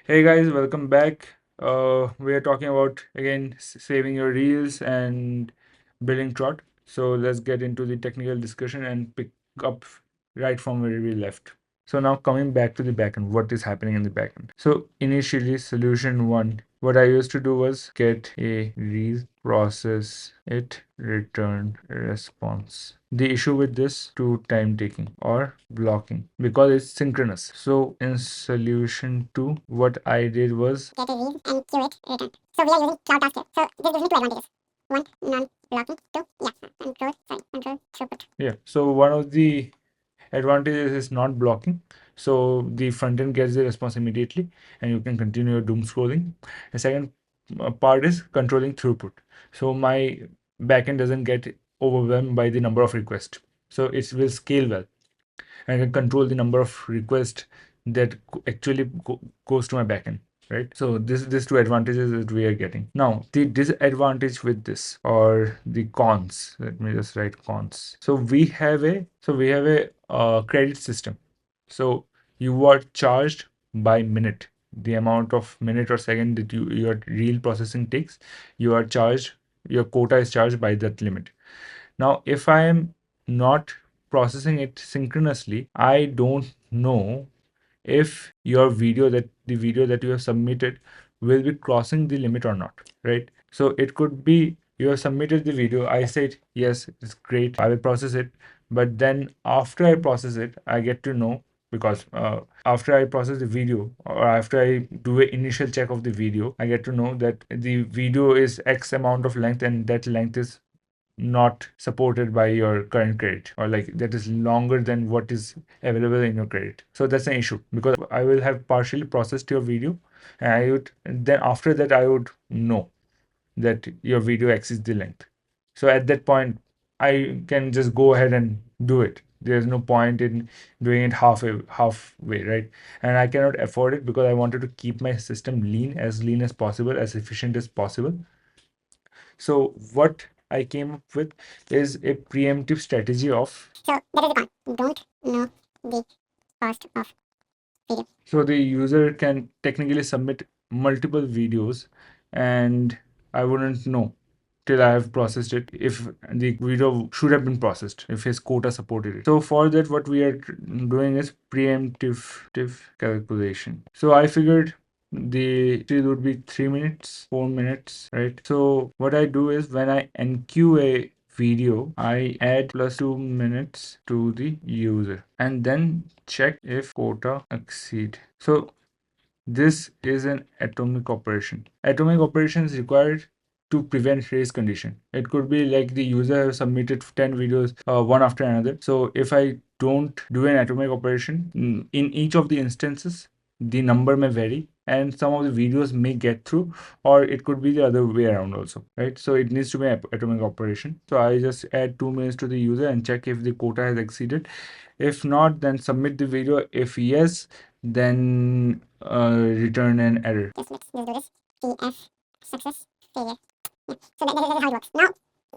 Hey guys, welcome back. We are talking about again saving your reels and building Trott. So let's get into the technical discussion and pick up right from where we left. So now coming back to the backend, what is happening in the backend? So initially, solution one, what I used to do was get a reel, process it, return a response. The issue with this to time taking or blocking because it's synchronous. So in solution two, what I did was get a read and queue it, return. So we are using cloud basket. So this gives me two advantages. One, non-blocking. Two, control throughput. yeah. So one of the advantages is not blocking. So the front end gets the response immediately and you can continue your doom scrolling. The second part is controlling throughput. So my backend doesn't get overwhelmed by the number of requests. So it will scale well and I can control the number of requests that actually goes to my backend. Right. So these two advantages that we are getting. Now the disadvantage with this or the cons. Let me just write cons. So we have a credit system. So you are charged by minute. The amount of minute or second that your reel processing takes, you are charged. Your quota is charged by that limit. Now, if I am not processing it synchronously, I don't know if the video that you have submitted will be crossing the limit or not, right? So it could be you have submitted the video, I said yes, it's great, I will process it, but then after I process it, I get to know because after I process the video or after I do an initial check of the video, I get to know that the video is X amount of length and that length is not supported by your current credit or like that is longer than what is available in your credit. So that's an issue because I will have partially processed your video and I would and then after that I would know that your video exceeds the length. So at that point I can just go ahead and do it. There's no point in doing it halfway, right? And I cannot afford it because I wanted to keep my system lean as possible, as efficient as possible. So what I came up with is a preemptive strategy of. So that is the con. Don't know the cost of video. So the user can technically submit multiple videos and I wouldn't know till I have processed it if the video should have been processed, if his quota supported it. So for that, what we are doing is preemptive calculation. So I figured the it would be 3 minutes, 4 minutes, right? So what I do is when I enqueue a video, I add plus 2 minutes to the user and then check if quota exceed. So this is an atomic operation. Atomic operation is required to prevent race condition. It could be like the user has submitted 10 videos one after another. So if I don't do an atomic operation in each of the instances, the number may vary and some of the videos may get through, or it could be the other way around also, right? So it needs to be an atomic operation. So I just add 2 minutes to the user and check if the quota has exceeded. If not, then submit the video. If yes, then return an error. Let's do this. TF success failure. Yeah. So that is how it works. Now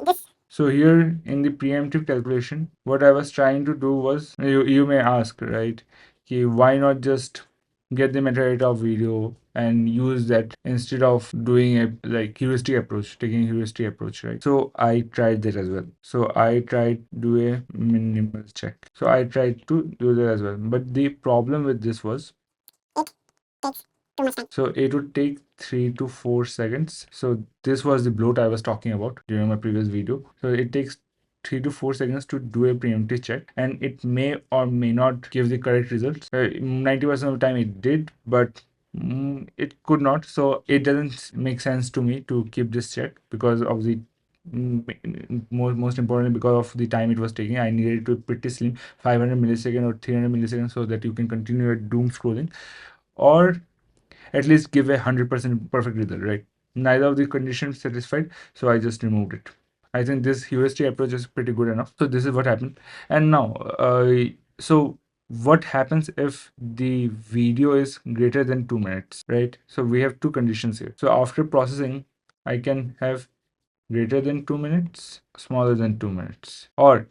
this. So here in the preemptive calculation, what I was trying to do was, you may ask, right, why not just get the metadata of video and use that instead of doing a like heuristic approach, taking heuristic approach, right? So I tried that as well. So I tried do a minimal check. So I tried to do that as well. But the problem with this was it takes too much time. So it would take 3 to 4 seconds. So this was the bloat I was talking about during my previous video. So it takes 3 to 4 seconds to do a preemptive check and it may or may not give the correct results. 90% of the time it did, but it could not. So it doesn't make sense to me to keep this check because of the most importantly because of the time it was taking. I needed to pretty slim 500 millisecond or 300 milliseconds so that you can continue your doom scrolling or at least give 100% perfect result, right? Neither of the conditions satisfied, so I just removed it. I think this heuristic approach is pretty good enough. So this is what happened. And now, so what happens if the video is greater than 2 minutes, right? So we have two conditions here. So after processing, I can have greater than 2 minutes, smaller than 2 minutes, or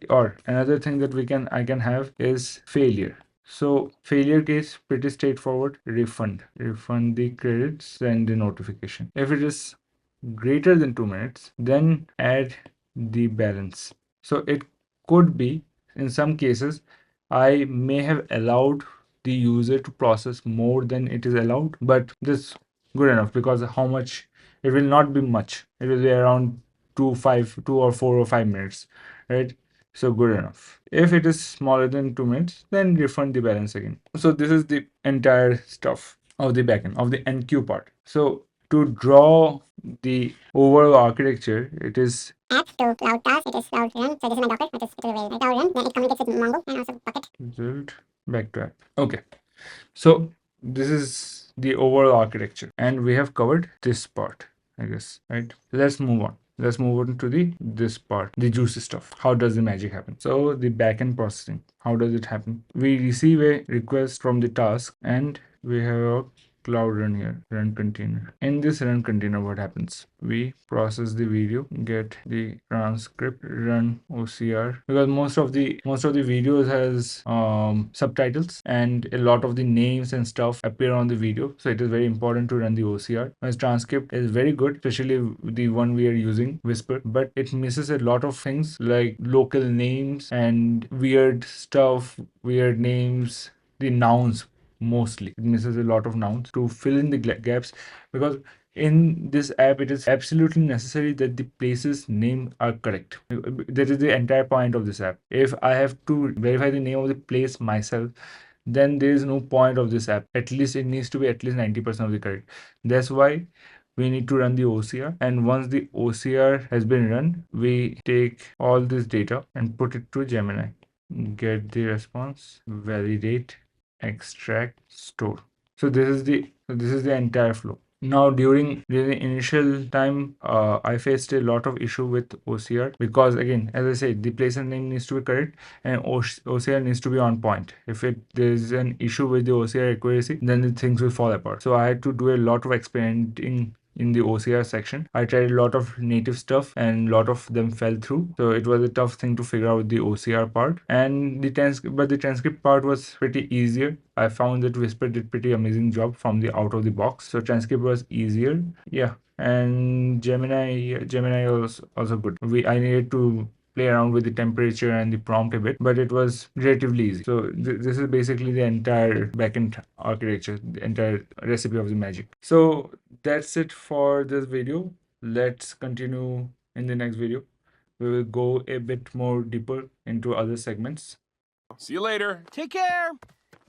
another thing that I can have is failure. So failure case, pretty straightforward. Refund the credits, send the notification. If it is greater than 2 minutes, then add the balance. So it could be, in some cases, I may have allowed the user to process more than it is allowed, but this good enough, because how much, it will not be much. It will be around 2 or 4 or 5 minutes, right? So good enough. If it is smaller than 2 minutes, then refund the balance again. So this is the entire stuff of the backend, of the NQ part. So to draw the overall architecture, it is app to cloud task, it is cloud run. So this is my Docker, it is very cloud run. Then it communicates with Mongo and also Bucket. result back to app. Okay. So this is the overall architecture, and we have covered this part, I guess, right? Let's move on. Let's move on to this part, the juicy stuff. How does the magic happen? So the backend processing, how does it happen? We receive a request from the task, and we have a cloud run here, run container. In this run container, what happens? We process the video, get the transcript, run OCR, because most of the videos has subtitles, and a lot of the names and stuff appear on the video. So it is very important to run the OCR. As transcript is very good, especially the one we are using, Whisper, but it misses a lot of things like local names and weird stuff, weird names, the nouns. Mostly it misses a lot of nouns to fill in the gaps, because in this app it is absolutely necessary that the places name are correct. That is the entire point of this app. If I have to verify the name of the place myself, then there is no point of this app. At least it needs to be at least 90% of the correct. That's why we need to run the OCR, and once the OCR has been run, we take all this data and put it to Gemini. Get the response, validate, extract, store. So this is the entire flow. Now during the initial time, I faced a lot of issue with OCR, because again, as I said, the place and name needs to be correct, and OCR needs to be on point. If there's an issue with the OCR accuracy, then the things will fall apart. So I had to do a lot of experimenting in the OCR section. I tried a lot of native stuff, and a lot of them fell through. So it was a tough thing to figure out the OCR part, and the transcript part was pretty easier. I found that Whisper did pretty amazing job from the out of the box. So transcript was easier. Yeah. And Gemini was also good. I needed to play around with the temperature and the prompt a bit, but it was relatively easy. So this is basically the entire backend architecture, the entire recipe of the magic. So that's it for this video. Let's continue in the next video. We will go a bit more deeper into other segments. See you later. Take care.